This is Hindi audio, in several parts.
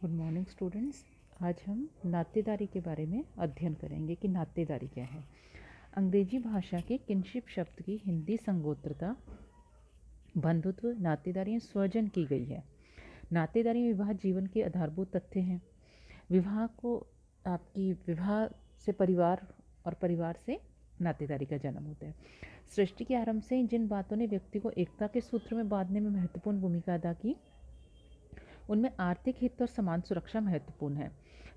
Good morning students. आज हम नातेदारी के बारे में अध्ययन करेंगे कि नातेदारी क्या है। अंग्रेजी भाषा के किनशिप शब्द की हिंदी संगोत्रता बंधुत्व, नातेदारी या स्वजन की गई है। नातेदारी में विवाह जीवन के आधारभूत तथ्य हैं। विवाह से परिवार और परिवार से नातेदारी का जन्म होता है। सृष्टि के आरंभ से जिन बातों ने व्यक्ति को एकता के सूत्र में बांधने में महत्वपूर्ण भूमिका अदा की, उनमें आर्थिक हित और समान सुरक्षा महत्वपूर्ण है।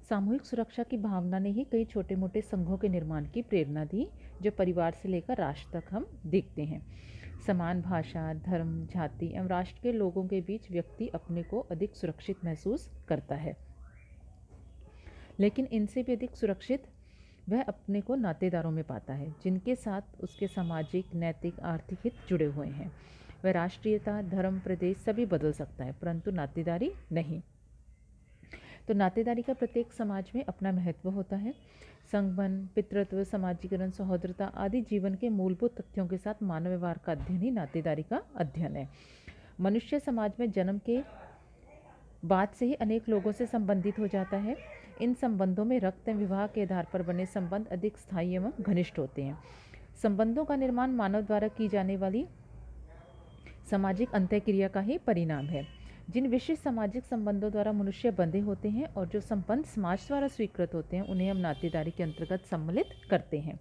सामूहिक सुरक्षा की भावना ने ही कई छोटे मोटे संघों के निर्माण की प्रेरणा दी, जो परिवार से लेकर राष्ट्र तक हम देखते हैं। समान भाषा, धर्म, जाति एवं राष्ट्र के लोगों के बीच व्यक्ति अपने को अधिक सुरक्षित महसूस करता है, लेकिन इनसे भी अधिक सुरक्षित वह अपने को नातेदारों में पाता है, जिनके साथ उसके सामाजिक, नैतिक, आर्थिक हित जुड़े हुए हैं। वह राष्ट्रीयता, धर्म, प्रदेश सभी बदल सकता है, परंतु नातेदारी नहीं। तो नातेदारी का प्रत्येक समाज में अपना महत्व होता है। संबंध, पितृत्व, समाजीकरण, सहोदरता आदि जीवन के मूलभूत तथ्यों के साथ मानव व्यवहार का अध्ययन ही नातेदारी का अध्ययन है। मनुष्य समाज में जन्म के बाद से ही अनेक लोगों से संबंधित हो जाता है। इन संबंधों में रक्त एवं विवाह के आधार पर बने संबंध अधिक स्थायी एवं घनिष्ठ होते हैं। संबंधों का निर्माण मानव द्वारा की जाने वाली सामाजिक अंतःक्रिया का ही परिणाम है। जिन विशिष्ट सामाजिक संबंधों द्वारा मनुष्य बंधे होते हैं और जो संबंध समाज द्वारा स्वीकृत होते हैं, उन्हें हम नातेदारी के अंतर्गत सम्मिलित करते हैं।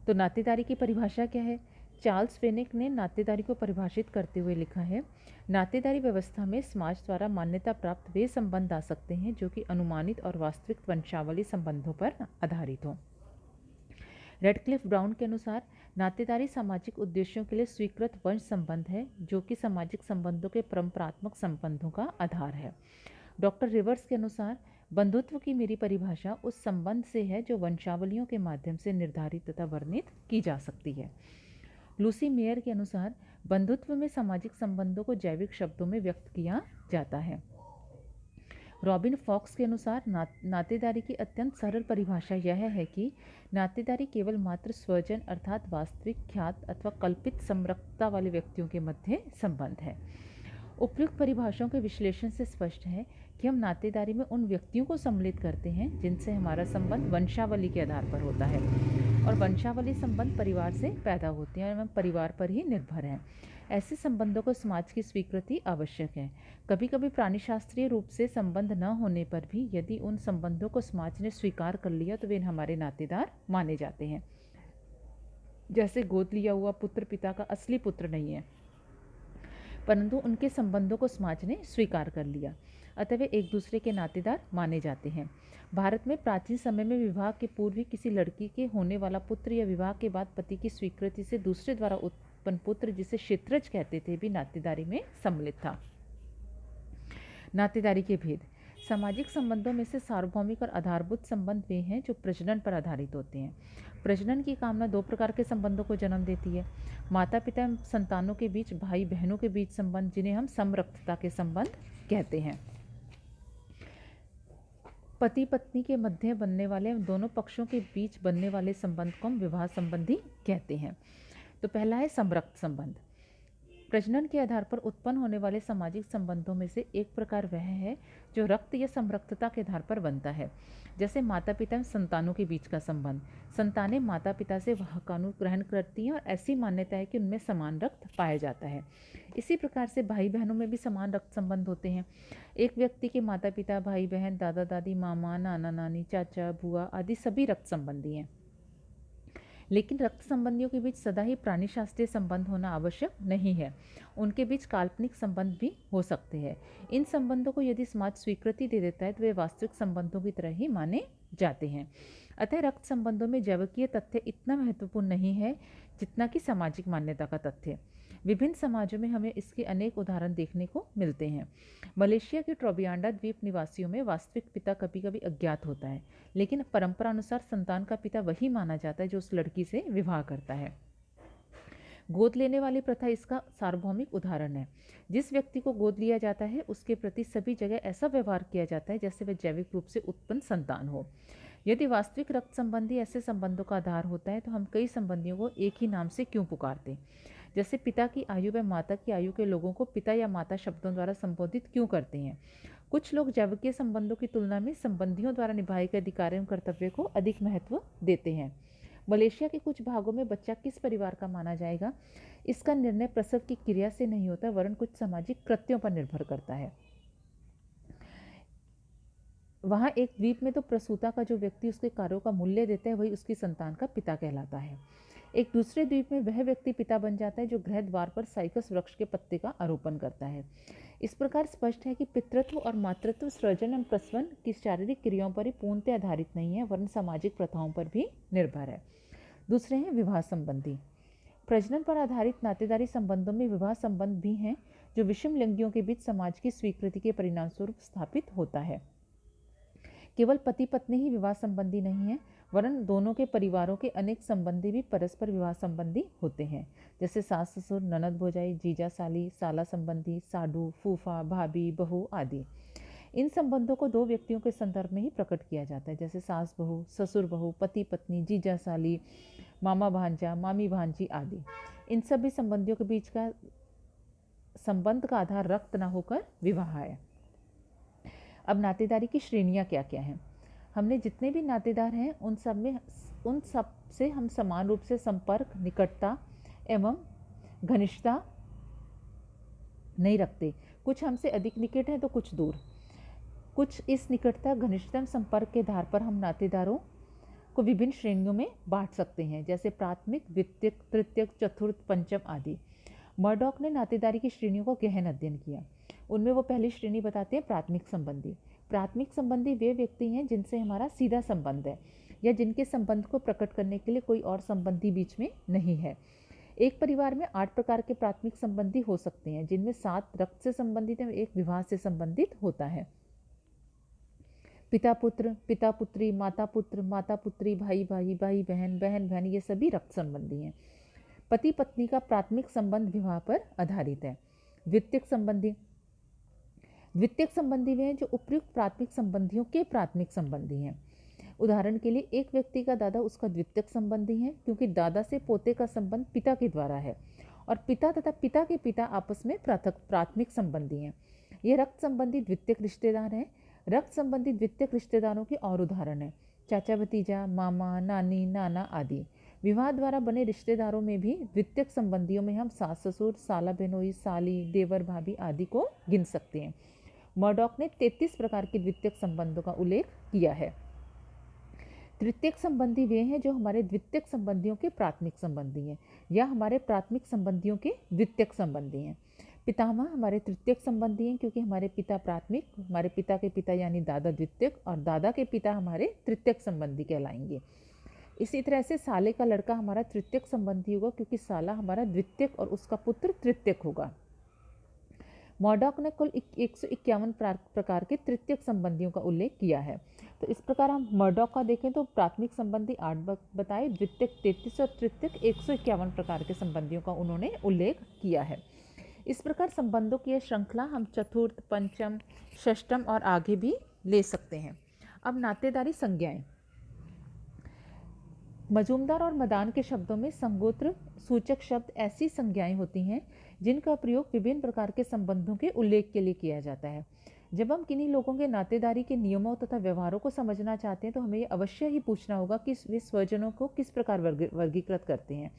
तो नातेदारी की परिभाषा क्या है? चार्ल्स वेनिक ने नातेदारी को परिभाषित करते हुए लिखा है, नातेदारी व्यवस्था में समाज द्वारा मान्यता प्राप्त वे संबंध आ सकते हैं जो कि अनुमानित और वास्तविक वंशावली संबंधों पर आधारित हों। रेडक्लिफ ब्राउन के अनुसार नातेदारी सामाजिक उद्देश्यों के लिए स्वीकृत वंश संबंध है, जो कि सामाजिक संबंधों के परंपरात्मक संबंधों का आधार है। डॉक्टर रिवर्स के अनुसार बंधुत्व की मेरी परिभाषा उस संबंध से है जो वंशावलियों के माध्यम से निर्धारित तथा वर्णित की जा सकती है। लूसी मेयर के अनुसार बंधुत्व में सामाजिक संबंधों को जैविक शब्दों में व्यक्त किया जाता है। रॉबिन फॉक्स के अनुसार नातेदारी की अत्यंत सरल परिभाषा यह है कि नातेदारी केवल मात्र स्वजन अर्थात वास्तविक, ख्यात अथवा कल्पित समरसता वाले व्यक्तियों के मध्य संबंध है। उपयुक्त परिभाषाओं के विश्लेषण से स्पष्ट है कि हम नातेदारी में उन व्यक्तियों को सम्मिलित करते हैं जिनसे हमारा संबंध वंशावली के आधार पर होता है, और वंशावली संबंध परिवार से पैदा होते हैं और हम परिवार पर ही निर्भर हैं। ऐसे संबंधों को समाज की स्वीकृति आवश्यक है। कभी कभी प्राणीशास्त्रीय रूप से संबंध न होने पर भी यदि उन संबंधों को समाज ने स्वीकार कर लिया तो वे हमारे नातेदार माने जाते हैं। जैसे गोद लिया हुआ पुत्र पिता का असली पुत्र नहीं है, परंतु उनके संबंधों को समाज ने स्वीकार कर लिया, अतः वे एक दूसरे के नातेदार माने जाते हैं। भारत में प्राचीन समय में विवाह के पूर्व ही किसी लड़की के होने वाला पुत्र या विवाह के बाद पति की स्वीकृति से दूसरे द्वारा उत्पन्न पुत्र, जिसे क्षित्रज कहते थे, भी नातेदारी में सम्मिलित था। नातेदारी के भेद। सामाजिक संबंधों में से सार्वभौमिक और आधारभूत संबंध वे हैं जो प्रजनन पर आधारित होते हैं। प्रजनन की कामना दो प्रकार के संबंधों को जन्म देती है। माता पिता एवं संतानों के बीच, भाई बहनों के बीच संबंध, जिन्हें हम समरक्तता के संबंध कहते हैं। पति पत्नी के मध्य बनने वाले दोनों पक्षों के बीच बनने वाले संबंध को हम विवाह संबंधी कहते हैं। तो पहला है समरक्त संबंध। प्रजनन के आधार पर उत्पन्न होने वाले सामाजिक संबंधों में से एक प्रकार वह है जो रक्त या समरक्तता के आधार पर बनता है, जैसे माता पिता एवं संतानों के बीच का संबंध। संतानें माता पिता से वाहकानु ग्रहण करती हैं और ऐसी मान्यता है कि उनमें समान रक्त पाया जाता है। इसी प्रकार से भाई बहनों में भी समान रक्त संबंध होते हैं। एक व्यक्ति के माता पिता, भाई बहन, दादा दादी, मामा, नाना नानी, चाचा, बुआ आदि सभी रक्त संबंधी हैं। लेकिन रक्त संबंधियों के बीच सदा ही प्राणीशास्त्रीय संबंध होना आवश्यक नहीं है। उनके बीच काल्पनिक संबंध भी हो सकते हैं। इन संबंधों को यदि समाज स्वीकृति दे देता है तो वे वास्तविक संबंधों की तरह ही माने जाते हैं। अतः रक्त संबंधों में जैविकीय तथ्य इतना महत्वपूर्ण नहीं है जितना कि सामाजिक मान्यता का तथ्य। विभिन्न समाजों में हमें इसके अनेक उदाहरण देखने को मिलते हैं। मलेशिया के ट्रोबियांडा द्वीप निवासियों में वास्तविक पिता कभी कभी अज्ञात होता है, लेकिन परंपरा अनुसार संतान का पिता वही माना जाता है जो उस लड़की से विवाह करता है। गोद लेने वाली प्रथा इसका सार्वभौमिक उदाहरण है। जिस व्यक्ति को गोद लिया जाता है उसके प्रति सभी जगह ऐसा व्यवहार किया जाता है जैसे वह जैविक रूप से उत्पन्न संतान हो। यदि वास्तविक रक्त संबंधी ऐसे संबंधों का आधार होता है तो हम कई संबंधियों को एक ही नाम से क्यों पुकारते? जैसे पिता की आयु व माता की आयु के लोगों को पिता या माता शब्दों द्वारा संबोधित क्यों करते हैं? कुछ लोग जैविकीय संबंधों की तुलना में संबंधियों द्वारा निभाए गए अधिकार एवं कर्तव्य को अधिक महत्व देते हैं। मलेशिया के कुछ भागों में बच्चा किस परिवार का माना जाएगा, इसका निर्णय प्रसव की क्रिया से नहीं होता, वरन कुछ सामाजिक कृत्यों पर निर्भर करता है। वहाँ एक द्वीप में तो प्रसूता का जो व्यक्ति उसके कार्यों का मूल्य देता है वही उसकी संतान का पिता कहलाता है। एक दूसरे द्वीप में वह व्यक्ति पिता बन जाता है जो गृह द्वार पर साइकस वृक्ष के पत्ते का आरोपण करता है। इस प्रकार स्पष्ट है कि पितृत्व और मातृत्व सृजन एवं प्रसवन की शारीरिक क्रियाओं पर ही पूर्णतः आधारित नहीं है, वरन सामाजिक प्रथाओं पर भी निर्भर है। दूसरे हैं विवाह संबंधी। प्रजनन पर आधारित नातेदारी संबंधों में विवाह संबंध भी हैं जो विषम लिंगियों के बीच समाज की स्वीकृति के परिणामस्वरूप स्थापित होता है। केवल पति पत्नी ही विवाह संबंधी नहीं है, वरन दोनों के परिवारों के अनेक संबंधी भी परस्पर विवाह संबंधी होते हैं, जैसे सास ससुर, ननद भौजाई, जीजा साली, साला संबंधी, साडू, फूफा, भाभी, बहू आदि। इन संबंधों को दो व्यक्तियों के संदर्भ में ही प्रकट किया जाता है, जैसे सास बहू, ससुर बहू, पति पत्नी, जीजा साली, मामा भांजा, मामी भांजी आदि। इन सभी संबंधियों के बीच का संबंध का आधार रक्त न होकर विवाह है। अब नातेदारी की श्रेणियाँ क्या क्या हैं? हमने जितने भी नातेदार हैं उन सब से हम समान रूप से संपर्क, निकटता एवं घनिष्ठता नहीं रखते। कुछ हमसे अधिक निकट हैं तो कुछ दूर। कुछ इस निकटता, घनिष्ठतम संपर्क के आधार पर हम नातेदारों को विभिन्न श्रेणियों में बांट सकते हैं, जैसे प्राथमिक, द्वितीयक, तृतीयक, चतुर्थ, पंचम आदि। मर्डॉक ने नातेदारी की श्रेणियों को गहन अध्ययन किया। उनमें वो पहली श्रेणी बताते हैं प्राथमिक संबंधी। प्राथमिक संबंधी वे व्यक्ति हैं जिनसे हमारा सीधा संबंध है या जिनके संबंध को प्रकट करने के लिए कोई और संबंधी बीच में नहीं है। एक परिवार में 8 प्रकार के प्राथमिक संबंधी हो सकते हैं, जिनमें 7 रक्त से संबंधित है, एक विवाह से संबंधित होता है। पिता पुत्र, पिता पुत्री, माता पुत्र, माता पुत्री, भाई भाई, भाई बहन, बहन बहन, ये सभी रक्त संबंधी हैं। पति पत्नी का प्राथमिक संबंध विवाह पर आधारित है। द्वितीयक संबंधी वे हैं जो उपयुक्त प्राथमिक संबंधियों के प्राथमिक संबंधी हैं। उदाहरण के लिए एक व्यक्ति का दादा उसका द्वितीयक संबंधी है, क्योंकि दादा से पोते का संबंध पिता के द्वारा है, और पिता तथा पिता के पिता आपस में प्राथमिक संबंधी हैं। ये रक्त संबंधी द्वितीयक रिश्तेदार हैं। रक्त संबंधी द्वितीयक रिश्तेदारों के और उदाहरण हैं चाचा भतीजा, मामा, नानी, नाना आदि। विवाह द्वारा बने रिश्तेदारों में भी द्वितीयक संबंधियों में हम सास ससुर, साला बहनोई, साली, देवर भाभी आदि को गिन सकते हैं। मर्डॉक ने 33 प्रकार के द्वितीयक संबंधों का उल्लेख किया है। तृतीयक संबंधी वे हैं जो हमारे द्वितीयक संबंधियों के प्राथमिक संबंधी हैं या हमारे प्राथमिक संबंधियों के द्वितीयक संबंधी हैं। पितामह हमारे तृतीयक संबंधी हैं, क्योंकि हमारे पिता प्राथमिक, हमारे पिता के पिता यानी दादा द्वितीयक, और दादा के पिता हमारे तृतीयक संबंधी कहलाएंगे। इसी तरह से साले का लड़का हमारा तृतीयक संबंधी होगा, क्योंकि साला हमारा द्वितीयक और उसका पुत्र तृतीयक होगा। मर्डॉक ने कुल 151 प्रकार के तृतीयक संबंधियों का उल्लेख किया है। तो इस प्रकार हम मर्डॉक का देखें तो प्राथमिक संबंधी 8 बताए, द्वितीयक 33 और तृतीयक 151 प्रकार के संबंधियों का उन्होंने उल्लेख किया है। इस प्रकार संबंधों की यह श्रृंखला हम चतुर्थ, पंचम, षष्टम और आगे भी ले सकते हैं। अब नातेदारी संज्ञाएं। मजूमदार और मदान के शब्दों में संगोत्र सूचक शब्द ऐसी संज्ञाएं होती हैं जिनका प्रयोग विभिन्न प्रकार के संबंधों के उल्लेख के लिए किया जाता है। जब हम किन्हीं लोगों के नातेदारी के नियमों तथा व्यवहारों को समझना चाहते हैं तो हमें ये अवश्य ही पूछना होगा कि वे स्वजनों को किस प्रकार वर्गीकृत करते हैं,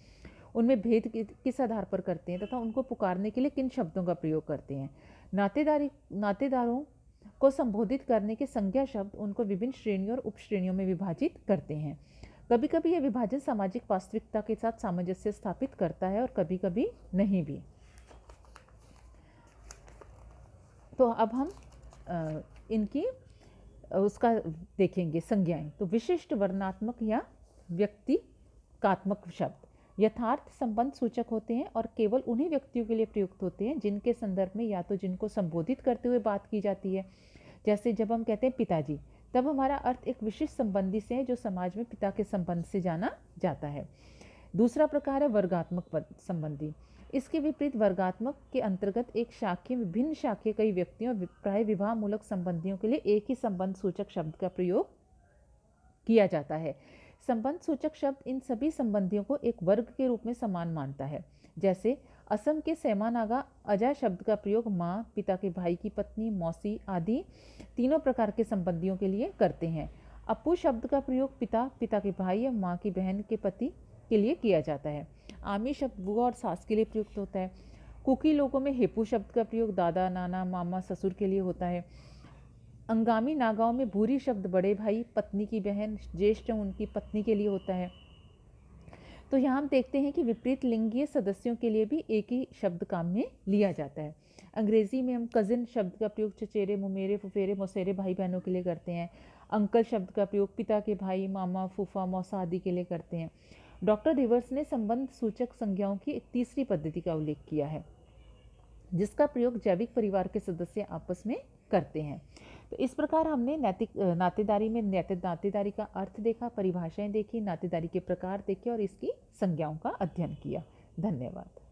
उनमें भेद किस आधार पर करते हैं तथा उनको पुकारने के लिए किन शब्दों का प्रयोग करते हैं। नातेदारों को संबोधित करने के संज्ञा शब्द उनको विभिन्न श्रेणियों और उपश्रेणियों में विभाजित करते हैं। कभी कभी यह विभाजन सामाजिक वास्तविकता के साथ सामंजस्य स्थापित करता है और कभी कभी नहीं भी। तो अब हम इनकी उसका देखेंगे संज्ञाएं। तो विशिष्ट वर्णात्मक या व्यक्तिकात्मक शब्द यथार्थ संबंध सूचक होते हैं और केवल उन्हीं व्यक्तियों के लिए प्रयुक्त होते हैं जिनके संदर्भ में या तो जिनको संबोधित करते हुए बात की जाती है। जैसे जब हम कहते हैं पिताजी, तब हमारा अर्थ एक विशिष्ट संबंधी से है जो समाज में पिता के संबंध से जाना जाता है। दूसरा प्रकार है वर्गात्मक संबंधी। इसके विपरीत वर्गात्मक के अंतर्गत एक शाखीय विभिन्न शाखीय कई व्यक्तियों और प्राय विवाह मूलक संबंधियों के लिए एक ही संबंध सूचक शब्द का प्रयोग किया जाता है। संबंध सूचक शब्द इन सभी संबंधियों को एक वर्ग के रूप में समान मानता है। जैसे असम के सेमानागा अजा शब्द का प्रयोग माँ, पिता के भाई की पत्नी, मौसी आदि तीनों प्रकार के संबंधियों के लिए करते हैं। अपू शब्द का प्रयोग पिता, पिता के भाई या माँ की बहन के पति के लिए किया जाता है। आमी शब्द बुआ और सास के लिए प्रयुक्त होता है। कुकी लोगों में हेपू शब्द का प्रयोग दादा, नाना, मामा, ससुर के लिए होता है। अंगामी नागाओं में भूरी शब्द बड़े भाई, पत्नी की बहन, ज्येष्ठ उनकी पत्नी के लिए होता है। तो यहाँ हम देखते हैं कि विपरीत लिंगीय सदस्यों के लिए भी एक ही शब्द काम में लिया जाता है। अंग्रेजी में हम कजिन शब्द का प्रयोग चचेरे, मुमेरे, फुफेरे, मौसेरे भाई बहनों के लिए करते हैं। अंकल शब्द का प्रयोग पिता के भाई, मामा, फूफा, मौसा आदि के लिए करते हैं। डॉक्टर रिवर्स ने संबंध सूचक संज्ञाओं की एक तीसरी पद्धति का उल्लेख किया है, जिसका प्रयोग जैविक परिवार के सदस्य आपस में करते हैं। तो इस प्रकार हमने नातेदारी में नातेदारी का अर्थ देखा, परिभाषाएं देखी, नातेदारी के प्रकार देखे और इसकी संज्ञाओं का अध्ययन किया। धन्यवाद।